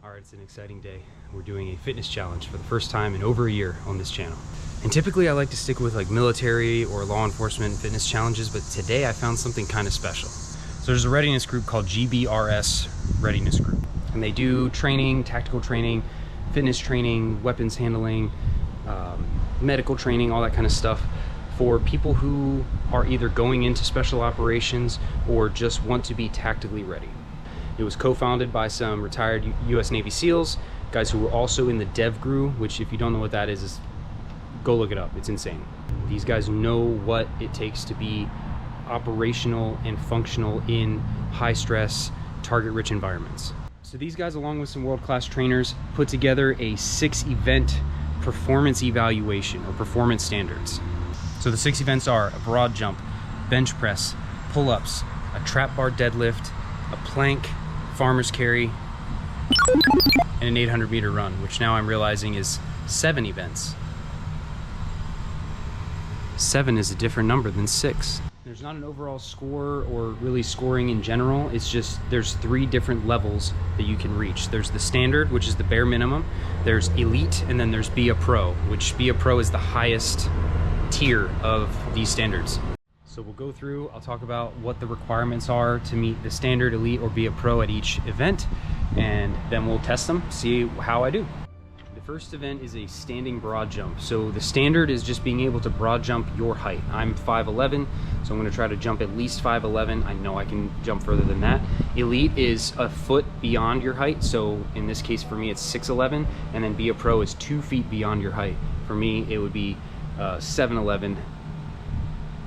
Alright, it's an exciting day. We're doing a fitness challenge for the first time in over a year on this channel. And typically I like to stick with like military or law enforcement fitness challenges, but today I found something kind of special. So there's a readiness group called GBRS Readiness Group. And they do training, tactical training, fitness training, weapons handling, medical training, all that kind of stuff for people who are either going into special operations or just want to be tactically ready. It was co-founded by some retired US Navy SEALs, guys who were also in the DevGru, which if you don't know what that is go look it up, it's insane. These guys know what it takes to be operational and functional in high stress, target-rich environments. So these guys, along with some world-class trainers, put together a 6-event performance evaluation or performance standards. So the 6 events are a broad jump, bench press, pull-ups, a trap bar deadlift, a plank, farmer's carry, and an 800-meter run, which now I'm realizing is 7 events. 7 is a different number than 6. There's not an overall score or really scoring in general. It's just there's 3 different levels that you can reach. There's the standard, which is the bare minimum. There's elite, and then there's be a pro, which be a pro is the highest tier of these standards. So we'll go through, I'll talk about what the requirements are to meet the standard, elite, or be a pro at each event, and then we'll test them, see how I do. The first event is a standing broad jump. So the standard is just being able to broad jump your height. I'm 5'11", so I'm gonna try to jump at least 5'11". I know I can jump further than that. Elite is a foot beyond your height. So in this case, for me, it's 6'11", and then be a pro is 2 feet beyond your height. For me, it would be 7'11".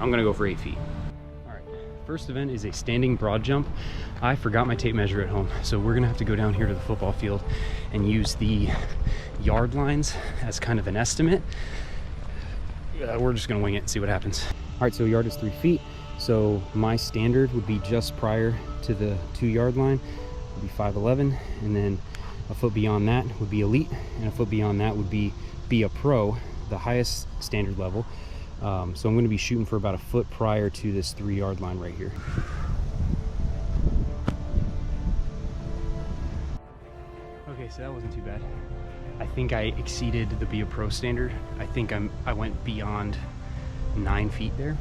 I'm gonna go for 8 feet. All right, first event is a standing broad jump. I forgot my tape measure at home, so we're gonna have to go down here to the football field and use the yard lines as kind of an estimate. We're just gonna wing it and see what happens. All right, so yard is 3 feet. So my standard would be just prior to the 2-yard line, would be 5'11", and then a foot beyond that would be elite, and a foot beyond that would be a pro, the highest standard level. So I'm going to be shooting for about a foot prior to this 3-yard line right here. Okay, so that wasn't too bad. I think I exceeded the be a pro standard. I think I went beyond 9 feet there,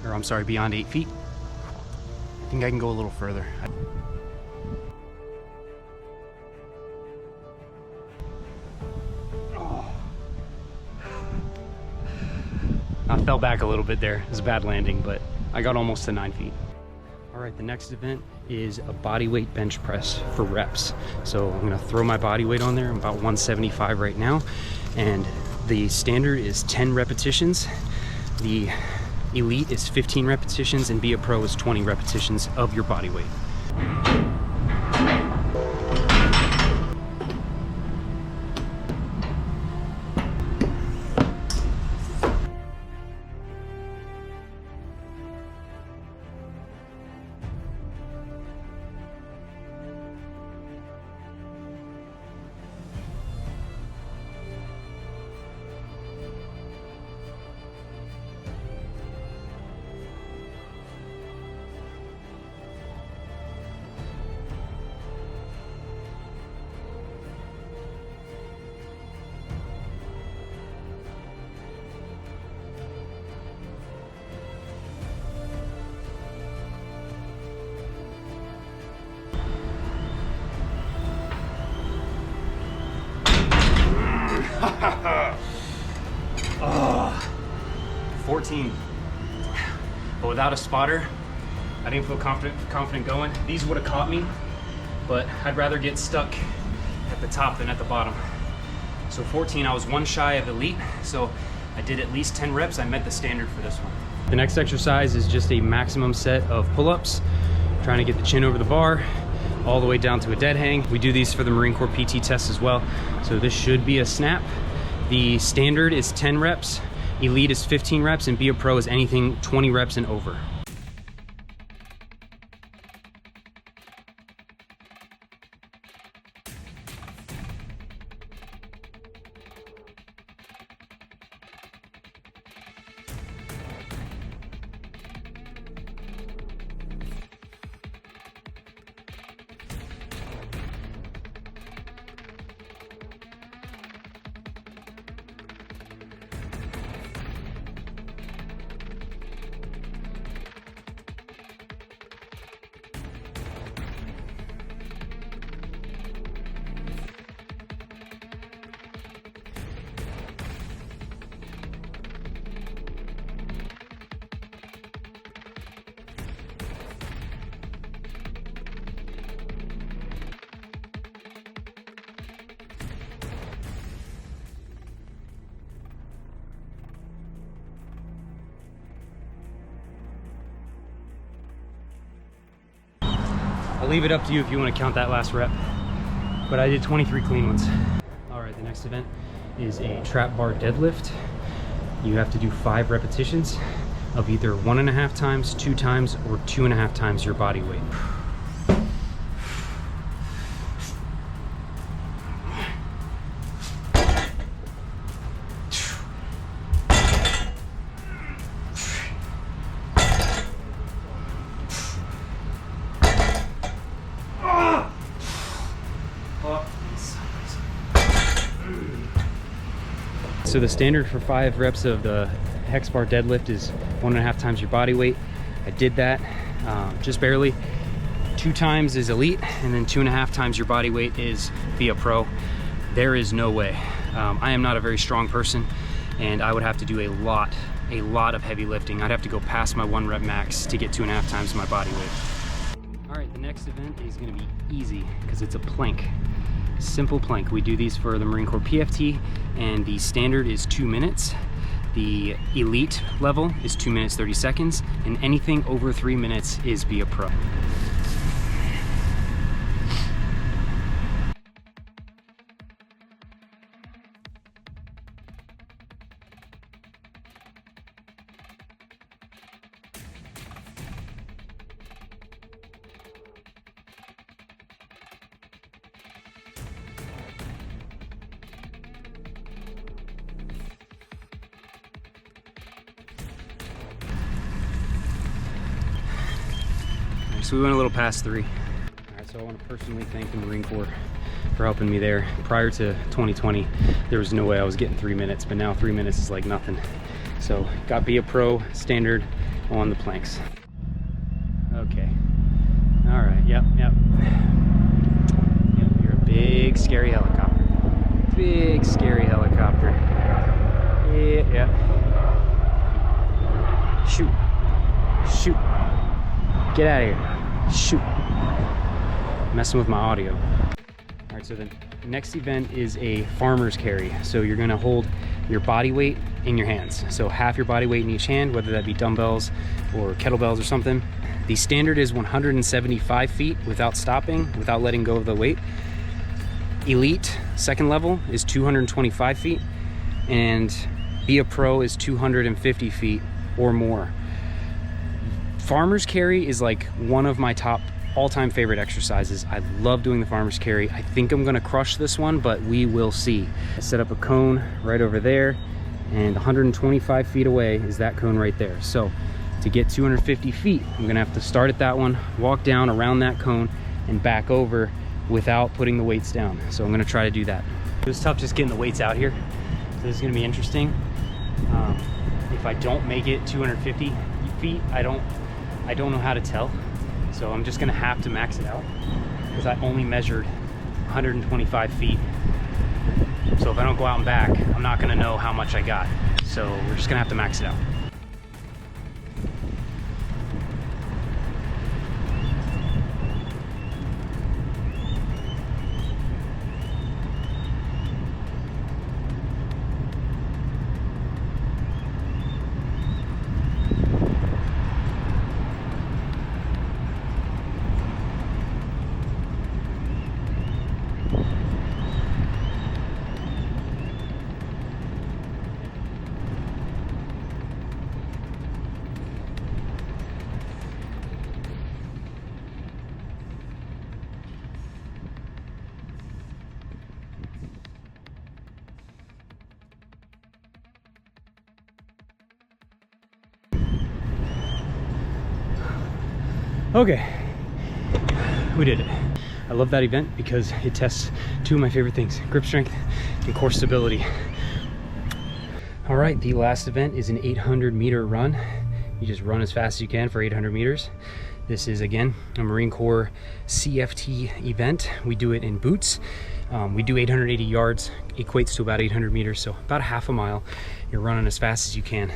or I'm sorry, beyond 8 feet. I think I can go a little further. I fell back a little bit there. It was a bad landing, but I got almost to 9 feet. All right, the next event is a body weight bench press for reps. So I'm gonna throw my body weight on there. I'm about 175 right now. And the standard is 10 repetitions. The elite is 15 repetitions, and be a pro is 20 repetitions of your body weight. Oh, 14. But without a spotter, I didn't feel confident going. These would have caught me, but I'd rather get stuck at the top than at the bottom. So 14, I was 1 shy of elite, so I did at least 10 reps. I met the standard for this one. The next exercise is just a maximum set of pull-ups, trying to get the chin over the bar, all the way down to a dead hang. We do these for the Marine Corps PT test as well. So this should be a snap. The standard is 10 reps, elite is 15 reps, and be a pro is anything 20 reps and over. leave it up to you if you want to count that last rep. But I did 23 clean ones. All right, the next event is a trap bar deadlift. You have to do 5 repetitions of either 1.5 times, 2 times, or 2.5 times your body weight. So the standard for 5 reps of the hex bar deadlift is 1.5 times your body weight. I did that just barely. 2 times is elite, and then 2.5 times your body weight is be a pro. There is no way. I am not a very strong person, and I would have to do a lot of heavy lifting. I'd have to go past my 1 rep max to get 2.5 times my body weight. All right, the next event is gonna be easy because it's a plank. Simple plank. We do these for the Marine Corps PFT, and the standard is 2 minutes. The elite level is 2 minutes 30 seconds, and anything over 3 minutes is be a pro. So we went a little past 3. All right, so I want to personally thank the Marine Corps for helping me there. Prior to 2020, there was no way I was getting 3 minutes, but now 3 minutes is like nothing. So got be a pro standard on the planks. Okay. All right, yep. Yep, you're a big, scary helicopter. Big, scary helicopter. Yeah. Shoot. Shoot. Get out of here. Shoot. Messing with my audio. All right, so the next event is a farmer's carry. So you're gonna hold your body weight in your hands. So half your body weight in each hand, whether that be dumbbells or kettlebells or something. The standard is 175 feet without stopping, without letting go of the weight. Elite, second level, is 225 feet. And be a pro is 250 feet or more. Farmer's carry is like one of my top all-time favorite exercises. I love doing the farmer's carry. I think I'm gonna crush this one, but we will see. I set up a cone right over there, and 125 feet away is that cone right there. So to get 250 feet, I'm gonna have to start at that one, walk down around that cone, and back over without putting the weights down. So I'm gonna try to do that. It was tough just getting the weights out here. So this is gonna be interesting. If I don't make it 250 feet, I don't know how to tell, so I'm just gonna have to max it out because I only measured 125 feet. So if I don't go out and back, I'm not gonna know how much I got. So we're just gonna have to max it out. Okay, we did it. I love that event because it tests 2 of my favorite things, grip strength and core stability. All right, the last event is an 800-meter run. You just run as fast as you can for 800 meters. This is, again, a Marine Corps CFT event. We do it in boots. We do 880 yards, equates to about 800 meters, so about a half a mile. You're running as fast as you can.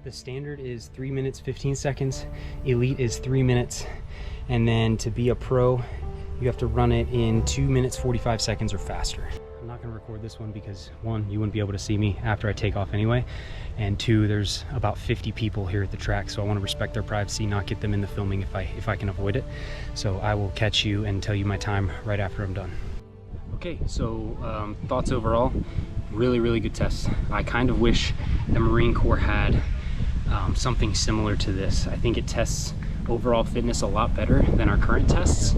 The standard is 3 minutes 15 seconds. Elite is 3 minutes. And then to be a pro, you have to run it in 2 minutes 45 seconds or faster. I'm not gonna record record this one because one, you wouldn't be able to see me after I take off anyway, and two, there's about 50 people here at the track, so I want to respect their privacy, not get them in the filming if I can avoid it. So I will catch you and tell you my time right after I'm done. Okay, so thoughts overall, really good test. I kind of wish the Marine Corps had something similar to this. I think it tests overall fitness a lot better than our current tests,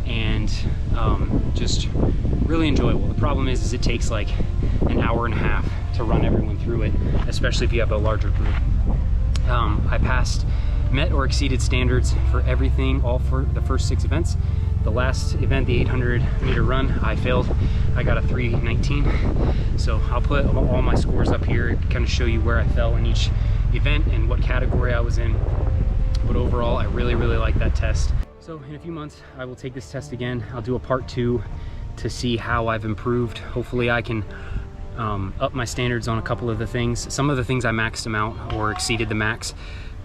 and just really enjoyable. The problem is it takes like an hour and a half to run everyone through it, especially if you have a larger group. I met or exceeded standards for everything, all for the first 6 events. The last event, the 800-meter run, I failed. I got a 3:19. So I'll put all my scores up here, kind of show you where I fell in each event and what category I was in. But overall, I really like that test. So in a few months, I will take this test again. I'll do a part 2 to see how I've improved. Hopefully I can up my standards on a couple of the things. Some of the things I maxed them out or exceeded the max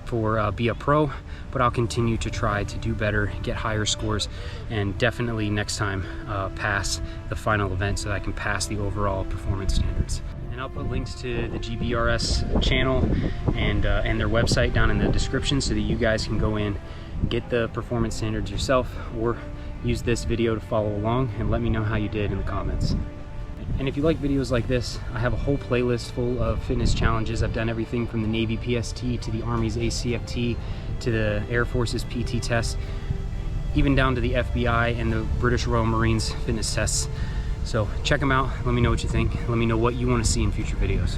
for be a pro, but I'll continue to try to do better, get higher scores, and definitely next time pass the final event so that I can pass the overall performance standards. And I'll put links to the GBRS channel and their website down in the description so that you guys can go in, get the performance standards yourself, or use this video to follow along and let me know how you did in the comments. And if you like videos like this, I have a whole playlist full of fitness challenges. I've done everything from the Navy PST to the Army's ACFT to the Air Force's PT test, even down to the FBI and the British Royal Marines fitness tests. So check them out, let me know what you think, let me know what you want to see in future videos.